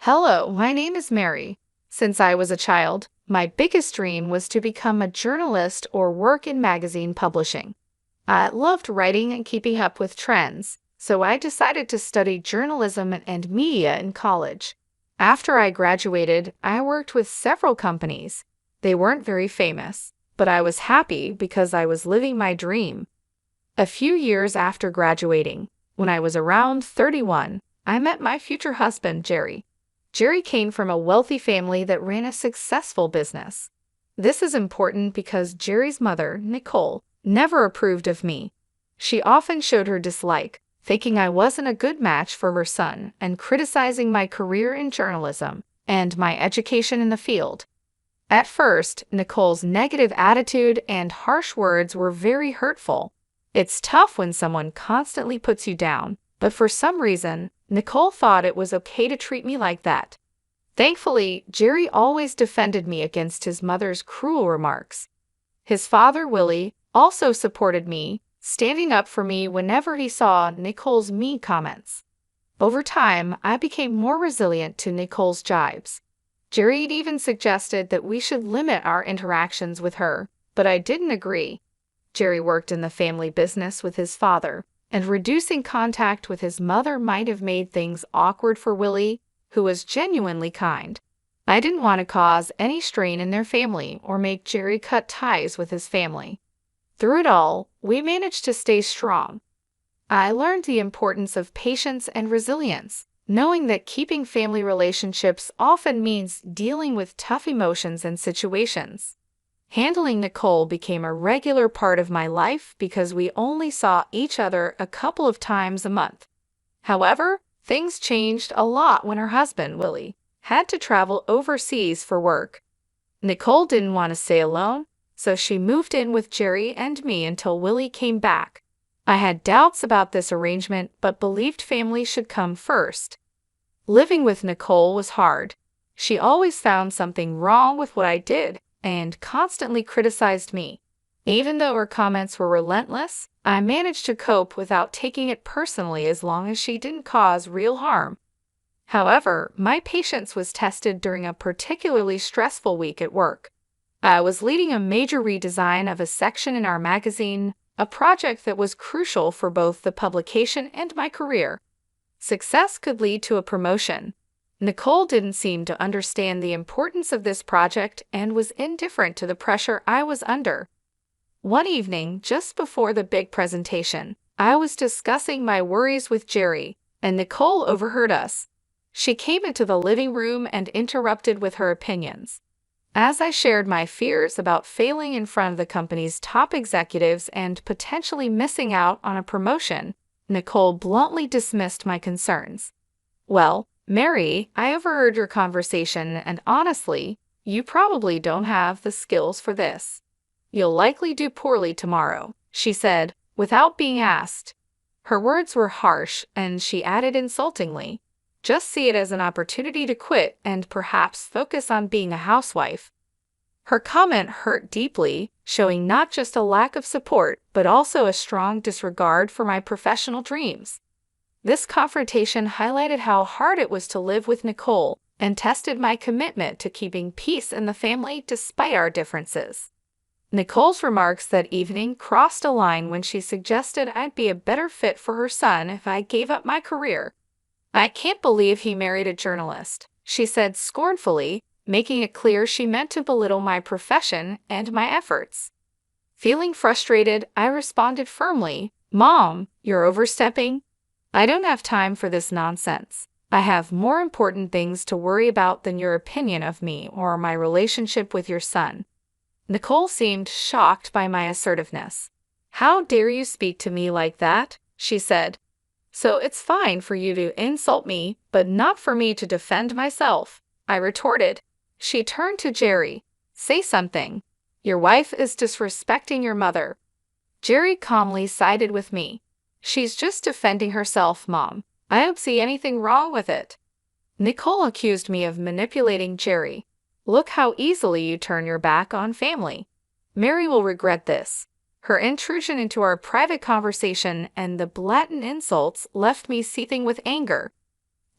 Hello, my name is Mary. Since I was a child, my biggest dream was to become a journalist or work in magazine publishing. I loved writing and keeping up with trends, so I decided to study journalism and media in college. After I graduated, I worked with several companies. They weren't very famous, but I was happy because I was living my dream. A few years after graduating, when I was around 31, I met my future husband, Jerry. Jerry came from a wealthy family that ran a successful business. This is important because Jerry's mother, Nicole, never approved of me. She often showed her dislike, thinking I wasn't a good match for her son and criticizing my career in journalism and my education in the field. At first, Nicole's negative attitude and harsh words were very hurtful. It's tough when someone constantly puts you down, but for some reason, Nicole thought it was okay to treat me like that. Thankfully, Jerry always defended me against his mother's cruel remarks. His father, Willie, also supported me, standing up for me whenever he saw Nicole's mean comments. Over time, I became more resilient to Nicole's jibes. Jerry even suggested that we should limit our interactions with her, but I didn't agree. Jerry worked in the family business with his father, and reducing contact with his mother might have made things awkward for Willie, who was genuinely kind. I didn't want to cause any strain in their family or make Jerry cut ties with his family. Through it all, we managed to stay strong. I learned the importance of patience and resilience, knowing that keeping family relationships often means dealing with tough emotions and situations. Handling Nicole became a regular part of my life because we only saw each other a couple of times a month. However, things changed a lot when her husband, Willie, had to travel overseas for work. Nicole didn't want to stay alone, so she moved in with Jerry and me until Willie came back. I had doubts about this arrangement but believed family should come first. Living with Nicole was hard. She always found something wrong with what I did and constantly criticized me. Even though her comments were relentless, I managed to cope without taking it personally as long as she didn't cause real harm. However, my patience was tested during a particularly stressful week at work. I was leading a major redesign of a section in our magazine, a project that was crucial for both the publication and my career. Success could lead to a promotion. Nicole didn't seem to understand the importance of this project and was indifferent to the pressure I was under. One evening, just before the big presentation, I was discussing my worries with Jerry, and Nicole overheard us. She came into the living room and interrupted with her opinions. As I shared my fears about failing in front of the company's top executives and potentially missing out on a promotion, Nicole bluntly dismissed my concerns. "Well, Mary, I overheard your conversation, and honestly, you probably don't have the skills for this. You'll likely do poorly tomorrow," she said, without being asked. Her words were harsh, and she added insultingly, "Just see it as an opportunity to quit and perhaps focus on being a housewife." Her comment hurt deeply, showing not just a lack of support, but also a strong disregard for my professional dreams. This confrontation highlighted how hard it was to live with Nicole and tested my commitment to keeping peace in the family despite our differences. Nicole's remarks that evening crossed a line when she suggested I'd be a better fit for her son if I gave up my career. "I can't believe he married a journalist," she said scornfully, making it clear she meant to belittle my profession and my efforts. Feeling frustrated, I responded firmly, "Mom, you're overstepping. I don't have time for this nonsense. I have more important things to worry about than your opinion of me or my relationship with your son." Nicole seemed shocked by my assertiveness. "How dare you speak to me like that?" she said. "So it's fine for you to insult me, but not for me to defend myself," I retorted. She turned to Jerry. "Say something. Your wife is disrespecting your mother." Jerry calmly sided with me. "She's just defending herself, Mom. I don't see anything wrong with it." Nicole accused me of manipulating Jerry. "Look how easily you turn your back on family. Mary will regret this." Her intrusion into our private conversation and the blatant insults left me seething with anger.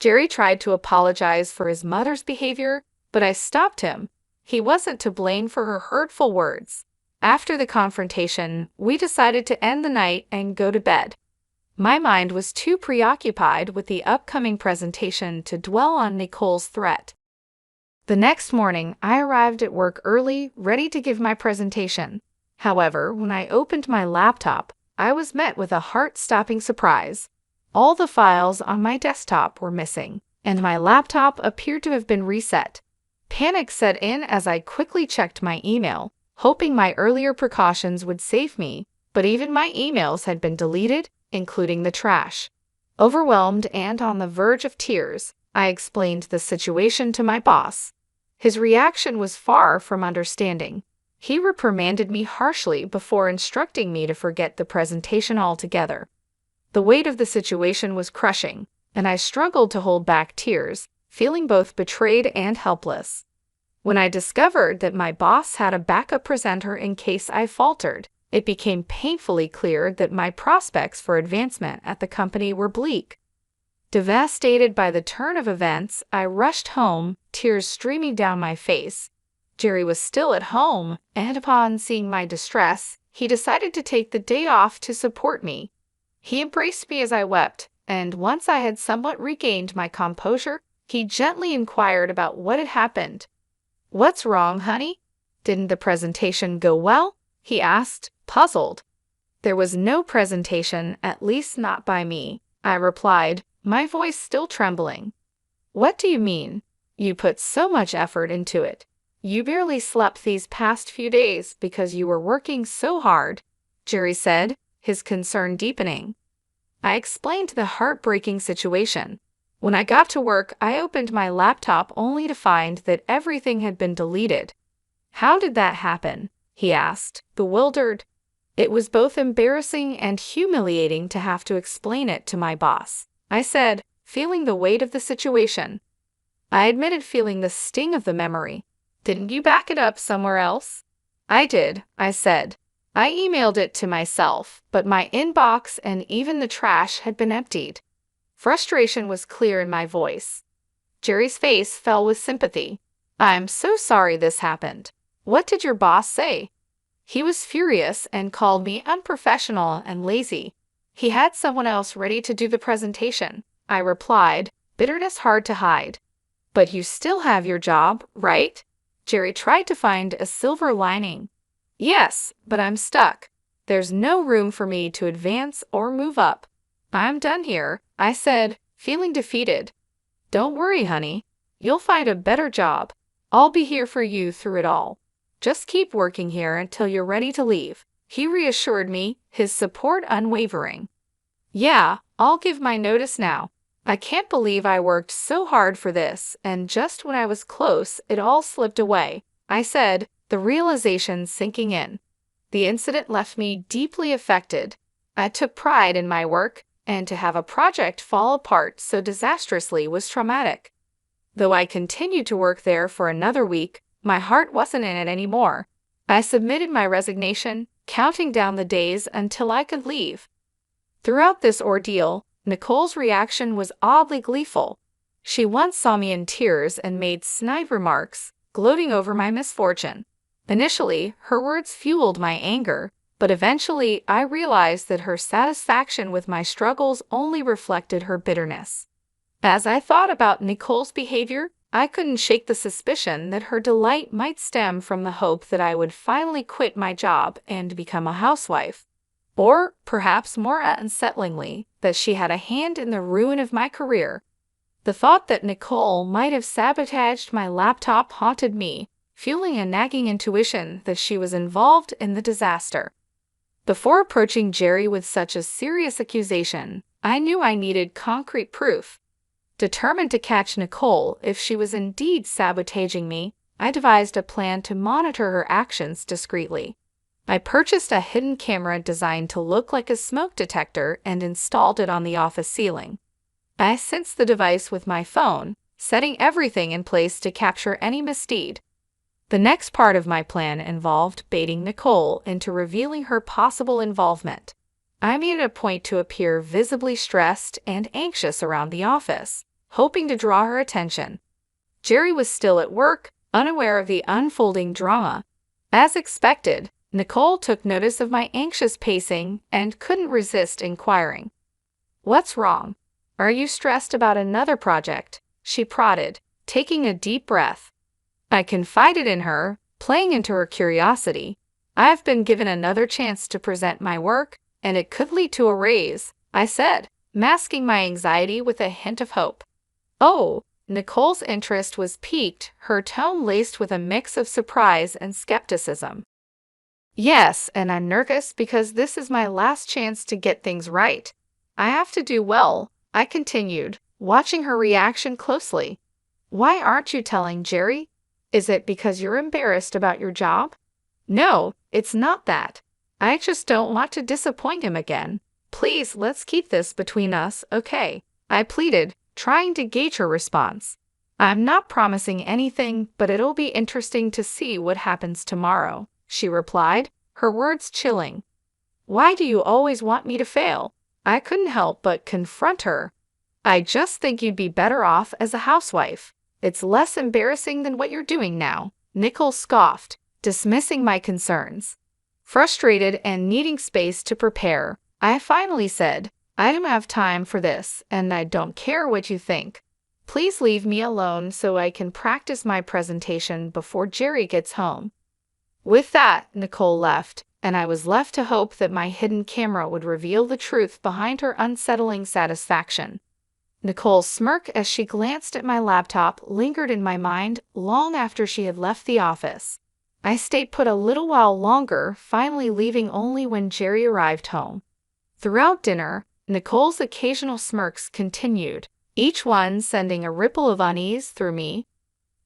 Jerry tried to apologize for his mother's behavior, but I stopped him. He wasn't to blame for her hurtful words. After the confrontation, we decided to end the night and go to bed. My mind was too preoccupied with the upcoming presentation to dwell on Nicole's threat. The next morning, I arrived at work early, ready to give my presentation. However, when I opened my laptop, I was met with a heart-stopping surprise. All the files on my desktop were missing, and my laptop appeared to have been reset. Panic set in as I quickly checked my email, hoping my earlier precautions would save me, but even my emails had been deleted, including the trash. Overwhelmed and on the verge of tears, I explained the situation to my boss. His reaction was far from understanding. He reprimanded me harshly before instructing me to forget the presentation altogether. The weight of the situation was crushing, and I struggled to hold back tears, feeling both betrayed and helpless. When I discovered that my boss had a backup presenter in case I faltered, it became painfully clear that my prospects for advancement at the company were bleak. Devastated by the turn of events, I rushed home, tears streaming down my face. Jerry was still at home, and upon seeing my distress, he decided to take the day off to support me. He embraced me as I wept, and once I had somewhat regained my composure, he gently inquired about what had happened. "What's wrong, honey? Didn't the presentation go well?" he asked, puzzled. "There was no presentation, at least not by me," I replied, my voice still trembling. "What do you mean? You put so much effort into it. You barely slept these past few days because you were working so hard," Jerry said, his concern deepening. I explained the heartbreaking situation. When I got to work, I opened my laptop only to find that everything had been deleted. "How did that happen?" he asked, bewildered. It was both embarrassing and humiliating to have to explain it to my boss, I said, feeling the weight of the situation. I admitted feeling the sting of the memory. "Didn't you back it up somewhere else?" "I did," I said. "I emailed it to myself, but my inbox and even the trash had been emptied." Frustration was clear in my voice. Jerry's face fell with sympathy. "I'm so sorry this happened. What did your boss say?" "He was furious and called me unprofessional and lazy. He had someone else ready to do the presentation," I replied, bitterness hard to hide. "But you still have your job, right?" Jerry tried to find a silver lining. "Yes, but I'm stuck. There's no room for me to advance or move up. I'm done here," I said, feeling defeated. "Don't worry, honey. You'll find a better job. I'll be here for you through it all. Just keep working here until you're ready to leave," he reassured me, his support unwavering. "Yeah, I'll give my notice now. I can't believe I worked so hard for this, and just when I was close, it all slipped away," I said, the realization sinking in. The incident left me deeply affected. I took pride in my work, and to have a project fall apart so disastrously was traumatic. Though I continued to work there for another week, my heart wasn't in it anymore. I submitted my resignation, counting down the days until I could leave. Throughout this ordeal, Nicole's reaction was oddly gleeful. She once saw me in tears and made snide remarks, gloating over my misfortune. Initially, her words fueled my anger, but eventually I realized that her satisfaction with my struggles only reflected her bitterness. As I thought about Nicole's behavior, I couldn't shake the suspicion that her delight might stem from the hope that I would finally quit my job and become a housewife. Or, perhaps more unsettlingly, that she had a hand in the ruin of my career. The thought that Nicole might have sabotaged my laptop haunted me, fueling a nagging intuition that she was involved in the disaster. Before approaching Jerry with such a serious accusation, I knew I needed concrete proof. Determined to catch Nicole if she was indeed sabotaging me, I devised a plan to monitor her actions discreetly. I purchased a hidden camera designed to look like a smoke detector and installed it on the office ceiling. I sensed the device with my phone, setting everything in place to capture any misdeed. The next part of my plan involved baiting Nicole into revealing her possible involvement. I made it a point to appear visibly stressed and anxious around the office, hoping to draw her attention. Jerry was still at work, unaware of the unfolding drama. As expected, Nicole took notice of my anxious pacing and couldn't resist inquiring. "What's wrong? Are you stressed about another project?" she prodded, taking a deep breath. I confided in her, playing into her curiosity. "I've been given another chance to present my work, and it could lead to a raise," I said, masking my anxiety with a hint of hope. "Oh," Nicole's interest was piqued, her tone laced with a mix of surprise and skepticism. "Yes, and I'm nervous because this is my last chance to get things right. I have to do well," I continued, watching her reaction closely. "Why aren't you telling Jerry? Is it because you're embarrassed about your job?" "No, it's not that. I just don't want to disappoint him again. Please, let's keep this between us, okay?" I pleaded, trying to gauge her response. "I'm not promising anything, but it'll be interesting to see what happens tomorrow," she replied, her words chilling. "Why do you always want me to fail?" I couldn't help but confront her. "I just think you'd be better off as a housewife. It's less embarrassing than what you're doing now," Nicole scoffed, dismissing my concerns. Frustrated and needing space to prepare, I finally said, "I don't have time for this, and I don't care what you think. Please leave me alone so I can practice my presentation before Jerry gets home." With that, Nicole left, and I was left to hope that my hidden camera would reveal the truth behind her unsettling satisfaction. Nicole's smirk as she glanced at my laptop lingered in my mind long after she had left the office. I stayed put a little while longer, finally leaving only when Jerry arrived home. Throughout dinner, Nicole's occasional smirks continued, each one sending a ripple of unease through me.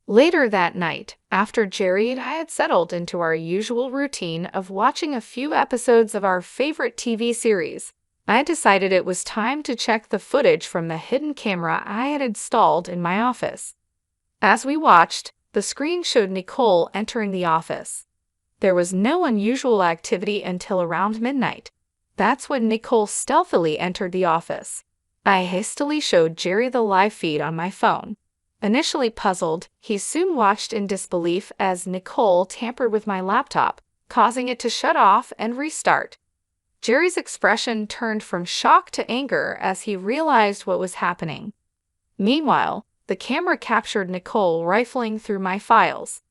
Later that night, after Jerry and I had settled into our usual routine of watching a few episodes of our favorite TV series, I decided it was time to check the footage from the hidden camera I had installed in my office. As we watched, the screen showed Nicole entering the office. There was no unusual activity until around midnight. That's when Nicole stealthily entered the office. I hastily showed Jerry the live feed on my phone. Initially puzzled, he soon watched in disbelief as Nicole tampered with my laptop, causing it to shut off and restart. Jerry's expression turned from shock to anger as he realized what was happening. Meanwhile, the camera captured Nicole rifling through my files.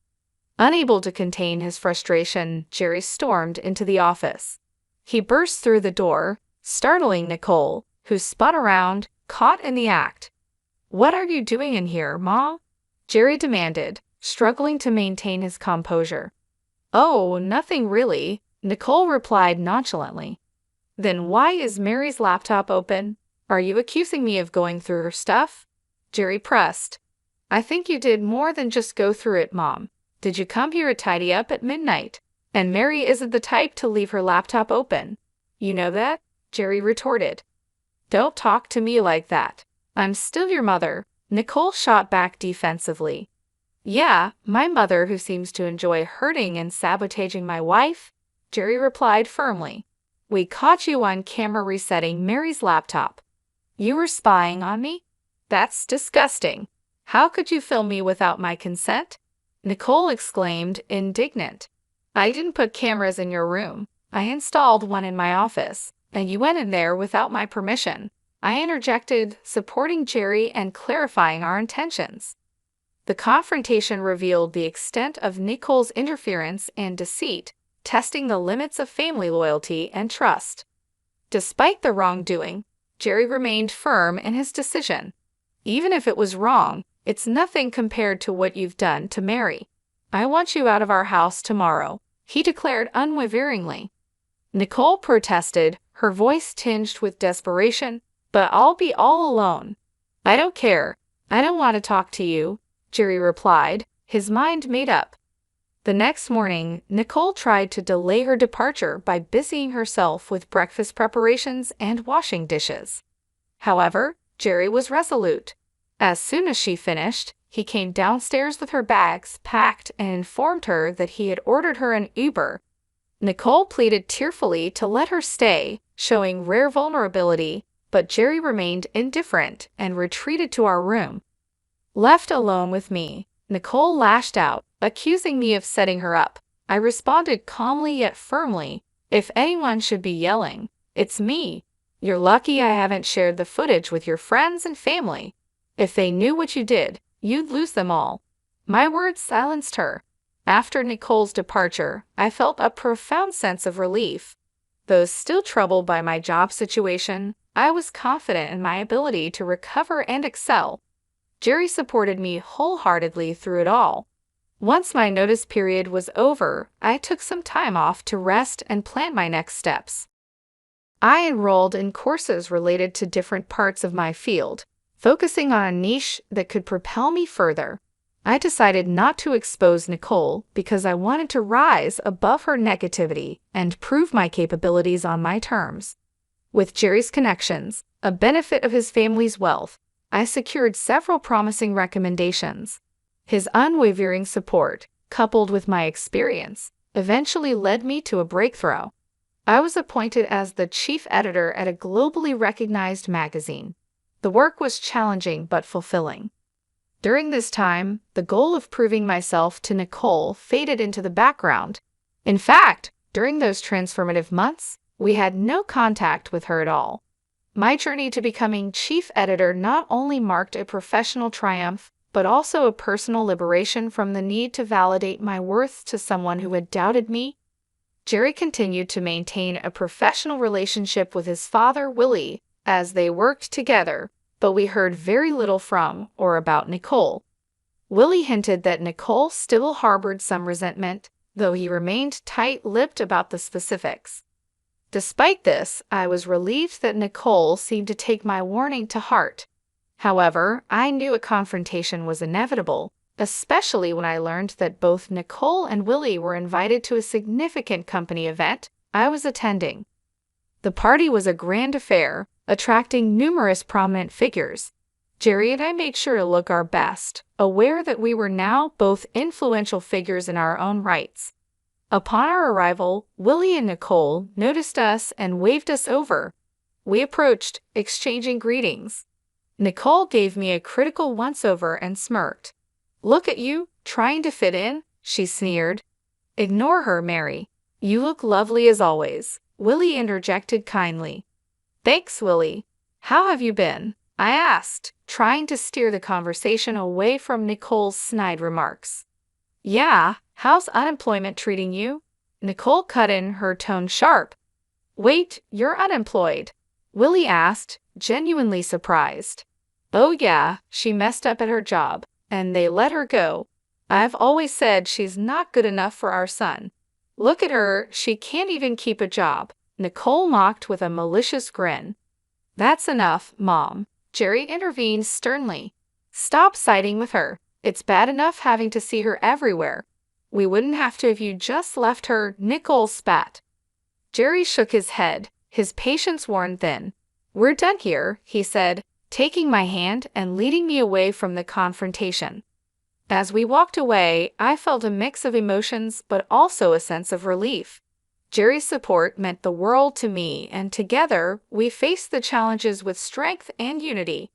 Unable to contain his frustration, Jerry stormed into the office. He burst through the door, startling Nicole, who spun around, caught in the act. "What are you doing in here, Mom?" Jerry demanded, struggling to maintain his composure. "Oh, nothing really," Nicole replied nonchalantly. "Then why is Mary's laptop open? Are you accusing me of going through her stuff?" Jerry pressed. "I think you did more than just go through it, Mom. Did you come here to tidy up at midnight? And Mary isn't the type to leave her laptop open. You know that?" Jerry retorted. "Don't talk to me like that. I'm still your mother," Nicole shot back defensively. "Yeah, my mother who seems to enjoy hurting and sabotaging my wife?" Jerry replied firmly. "We caught you on camera resetting Mary's laptop. You were spying on me? That's disgusting. How could you film me without my consent?" Nicole exclaimed, indignant. "I didn't put cameras in your room. I installed one in my office, and you went in there without my permission," I interjected, supporting Jerry and clarifying our intentions. The confrontation revealed the extent of Nicole's interference and deceit, testing the limits of family loyalty and trust. Despite the wrongdoing, Jerry remained firm in his decision. "Even if it was wrong, it's nothing compared to what you've done to Mary. I want you out of our house tomorrow," he declared unwaveringly. Nicole protested, her voice tinged with desperation, "But I'll be all alone." "I don't care. I don't want to talk to you," Jerry replied, his mind made up. The next morning, Nicole tried to delay her departure by busying herself with breakfast preparations and washing dishes. However, Jerry was resolute. As soon as she finished, he came downstairs with her bags packed and informed her that he had ordered her an Uber. Nicole pleaded tearfully to let her stay, showing rare vulnerability, but Jerry remained indifferent and retreated to our room. Left alone with me, Nicole lashed out, accusing me of setting her up. I responded calmly yet firmly, "If anyone should be yelling, it's me. You're lucky I haven't shared the footage with your friends and family. If they knew what you did, you'd lose them all." My words silenced her. After Nicole's departure, I felt a profound sense of relief. Though still troubled by my job situation, I was confident in my ability to recover and excel. Jerry supported me wholeheartedly through it all. Once my notice period was over, I took some time off to rest and plan my next steps. I enrolled in courses related to different parts of my field, focusing on a niche that could propel me further. I decided not to expose Nicole because I wanted to rise above her negativity and prove my capabilities on my terms. With Jerry's connections, a benefit of his family's wealth, I secured several promising recommendations. His unwavering support, coupled with my experience, eventually led me to a breakthrough. I was appointed as the chief editor at a globally recognized magazine. The work was challenging but fulfilling. During this time, the goal of proving myself to Nicole faded into the background. In fact, during those transformative months, we had no contact with her at all. My journey to becoming chief editor not only marked a professional triumph, but also a personal liberation from the need to validate my worth to someone who had doubted me. Jerry continued to maintain a professional relationship with his father, Willie, as they worked together, but we heard very little from or about Nicole. Willie hinted that Nicole still harbored some resentment, though he remained tight-lipped about the specifics. Despite this, I was relieved that Nicole seemed to take my warning to heart. However, I knew a confrontation was inevitable, especially when I learned that both Nicole and Willie were invited to a significant company event I was attending. The party was a grand affair, attracting numerous prominent figures. Jerry and I made sure to look our best, aware that we were now both influential figures in our own rights. Upon our arrival, Willie and Nicole noticed us and waved us over. We approached, exchanging greetings. Nicole gave me a critical once-over and smirked. "Look at you, trying to fit in," she sneered. "Ignore her, Mary. You look lovely as always," Willie interjected kindly. "Thanks, Willie. How have you been?" I asked, trying to steer the conversation away from Nicole's snide remarks. "Yeah, how's unemployment treating you?" Nicole cut in, her tone sharp. "Wait, you're unemployed?" Willie asked, genuinely surprised. "Oh yeah, she messed up at her job, and they let her go. I've always said she's not good enough for our son. Look at her, she can't even keep a job," Nicole mocked with a malicious grin. "That's enough, Mom," Jerry intervened sternly. "Stop siding with her. It's bad enough having to see her everywhere. We wouldn't have to if you just left her," Nicole spat. Jerry shook his head, his patience worn thin. "We're done here," he said, taking my hand and leading me away from the confrontation. As we walked away, I felt a mix of emotions but also a sense of relief. Jerry's support meant the world to me, and together we faced the challenges with strength and unity.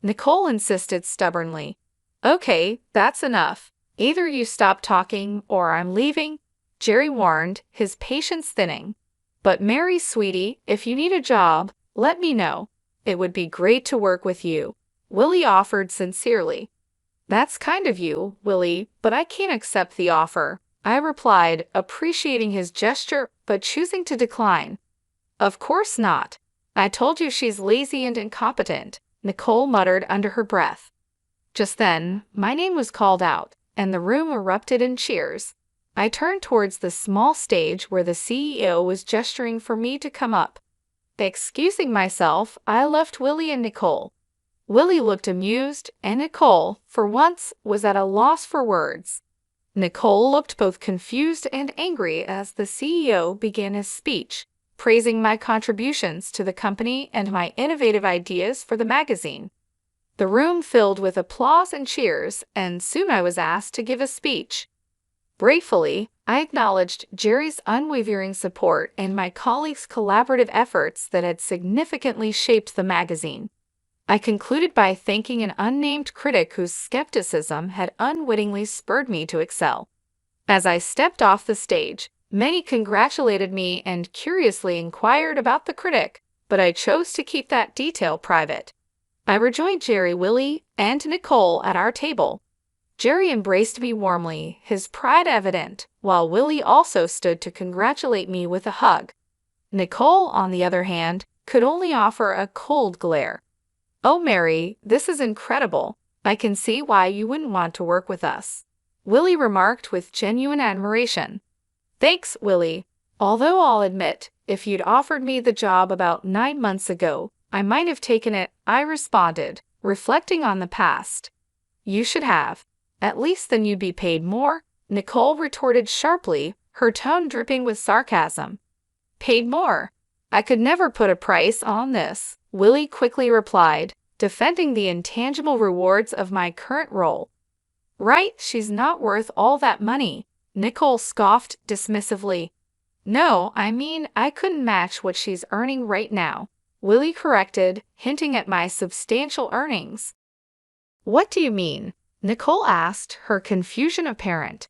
Nicole insisted stubbornly. "Okay, that's enough. Either you stop talking or I'm leaving," Jerry warned, his patience thinning. "But Mary, sweetie, if you need a job, let me know. It would be great to work with you," Willie offered sincerely. "That's kind of you, Willie, but I can't accept the offer," I replied, appreciating his gesture but choosing to decline. "Of course not. I told you she's lazy and incompetent," Nicole muttered under her breath. Just then, my name was called out, and the room erupted in cheers. I turned towards the small stage where the CEO was gesturing for me to come up. Excusing myself, I left Willie and Nicole. Willie looked amused, and Nicole, for once, was at a loss for words. Nicole looked both confused and angry as the CEO began his speech, praising my contributions to the company and my innovative ideas for the magazine. The room filled with applause and cheers, and soon I was asked to give a speech. Gratefully, I acknowledged Jerry's unwavering support and my colleagues' collaborative efforts that had significantly shaped the magazine. I concluded by thanking an unnamed critic whose skepticism had unwittingly spurred me to excel. As I stepped off the stage, many congratulated me and curiously inquired about the critic, but I chose to keep that detail private. I rejoined Jerry, Willie, and Nicole at our table. Jerry embraced me warmly, his pride evident, while Willie also stood to congratulate me with a hug. Nicole, on the other hand, could only offer a cold glare. "Oh, Mary, this is incredible. I can see why you wouldn't want to work with us," Willie remarked with genuine admiration. "Thanks, Willie. Although I'll admit, if you'd offered me the job about 9 months ago, I might have taken it," I responded, reflecting on the past. "You should have. At least then you'd be paid more," Nicole retorted sharply, her tone dripping with sarcasm. "Paid more? I could never put a price on this," Willie quickly replied, defending the intangible rewards of my current role. "Right, she's not worth all that money," Nicole scoffed dismissively. "No, I mean I couldn't match what she's earning right now," Willie corrected, hinting at my substantial earnings. "What do you mean?" Nicole asked, her confusion apparent.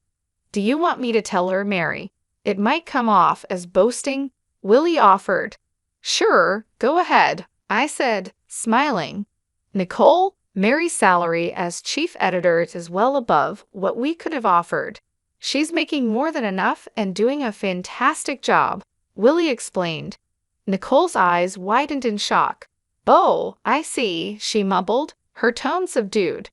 "Do you want me to tell her, Mary? It might come off as boasting," Willie offered. "Sure, go ahead," I said, smiling. "Nicole, Mary's salary as chief editor is well above what we could have offered. She's making more than enough and doing a fantastic job," Willie explained. Nicole's eyes widened in shock. "Oh, I see," she mumbled, her tone subdued.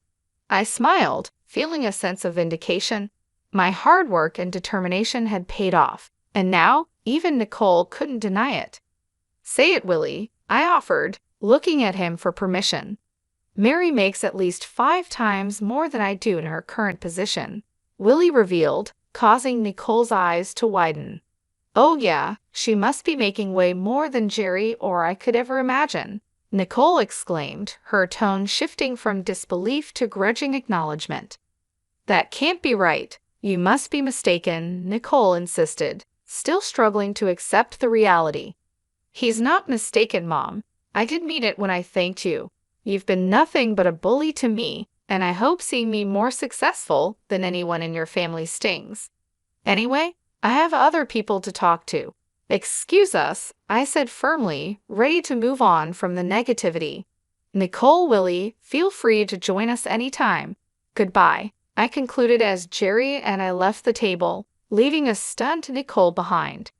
I smiled, feeling a sense of vindication. My hard work and determination had paid off, and now even Nicole couldn't deny it. "Say it, Willie," I offered, looking at him for permission. "Mary makes at least 5 times more than I do in her current position," Willie revealed, causing Nicole's eyes to widen. "Oh yeah, she must be making way more than Jerry or I could ever imagine," Nicole exclaimed, her tone shifting from disbelief to grudging acknowledgement. "That can't be right. You must be mistaken," Nicole insisted, still struggling to accept the reality. "He's not mistaken, Mom. I did mean it when I thanked you. You've been nothing but a bully to me, and I hope seeing me more successful than anyone in your family stings. Anyway, I have other people to talk to." "Excuse us," I said firmly, ready to move on from the negativity. "Nicole, Willie, feel free to join us anytime. Goodbye," I concluded as Jerry and I left the table, leaving a stunned Nicole behind.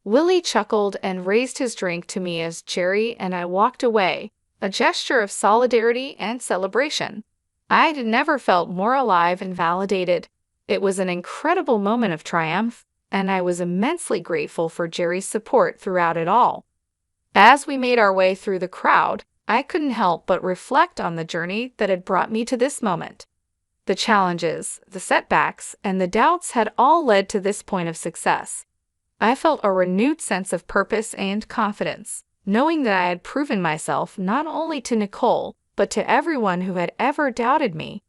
Willie chuckled and raised his drink to me as Jerry and I walked away, a gesture of solidarity and celebration. I'd never felt more alive and validated. It was an incredible moment of triumph, and I was immensely grateful for Jerry's support throughout it all. As we made our way through the crowd, I couldn't help but reflect on the journey that had brought me to this moment. The challenges, the setbacks, and the doubts had all led to this point of success. I felt a renewed sense of purpose and confidence, knowing that I had proven myself not only to Nicole, but to everyone who had ever doubted me.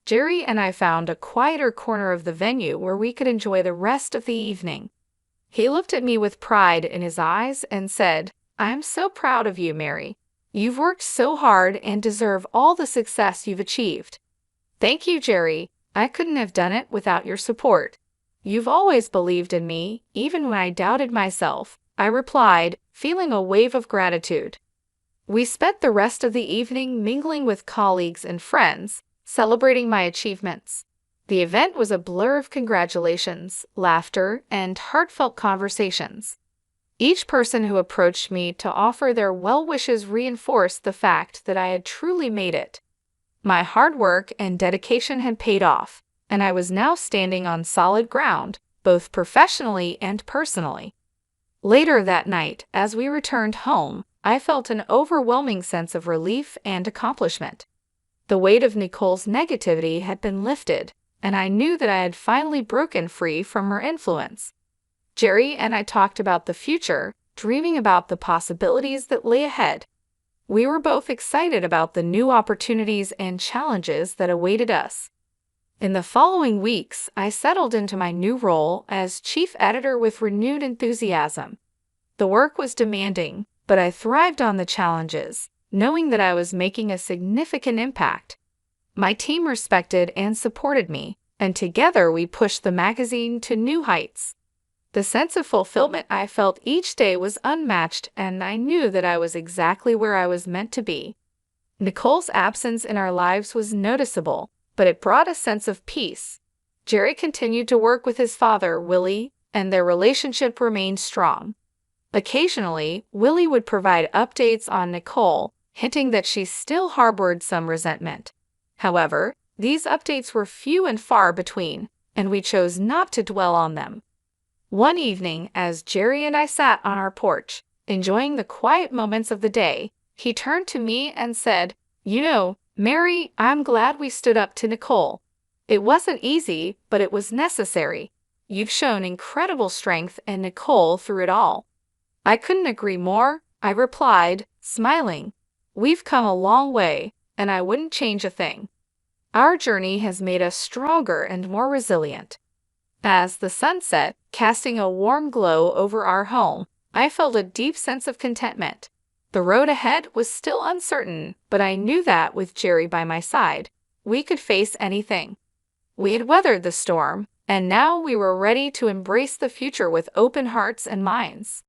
Jerry and I found a quieter corner of the venue where we could enjoy the rest of the evening. He looked at me with pride in his eyes and said, "I'm so proud of you, Mary. You've worked so hard and deserve all the success you've achieved." "Thank you, Jerry. I couldn't have done it without your support. You've always believed in me, even when I doubted myself," I replied, feeling a wave of gratitude. We spent the rest of the evening mingling with colleagues and friends, celebrating my achievements. The event was a blur of congratulations, laughter, and heartfelt conversations. Each person who approached me to offer their well wishes reinforced the fact that I had truly made it. My hard work and dedication had paid off, and I was now standing on solid ground, both professionally and personally. Later that night, as we returned home, I felt an overwhelming sense of relief and accomplishment. The weight of Nicole's negativity had been lifted, and I knew that I had finally broken free from her influence. Jerry and I talked about the future, dreaming about the possibilities that lay ahead. We were both excited about the new opportunities and challenges that awaited us. In the following weeks, I settled into my new role as chief editor with renewed enthusiasm. The work was demanding, but I thrived on the challenges, knowing that I was making a significant impact. My team respected and supported me, and together we pushed the magazine to new heights. The sense of fulfillment I felt each day was unmatched, and I knew that I was exactly where I was meant to be. Nicole's absence in our lives was noticeable, but it brought a sense of peace. Jerry continued to work with his father, Willie, and their relationship remained strong. Occasionally, Willie would provide updates on Nicole, hinting that she still harbored some resentment. However, these updates were few and far between, and we chose not to dwell on them. One evening, as Jerry and I sat on our porch, enjoying the quiet moments of the day, he turned to me and said, "You know, Mary, I'm glad we stood up to Nicole. It wasn't easy, but it was necessary. You've shown incredible strength and Nicole through it all." "I couldn't agree more," I replied, smiling. "We've come a long way, and I wouldn't change a thing. Our journey has made us stronger and more resilient." As the sun set, casting a warm glow over our home, I felt a deep sense of contentment. The road ahead was still uncertain, but I knew that with Jerry by my side, we could face anything. We had weathered the storm, and now we were ready to embrace the future with open hearts and minds.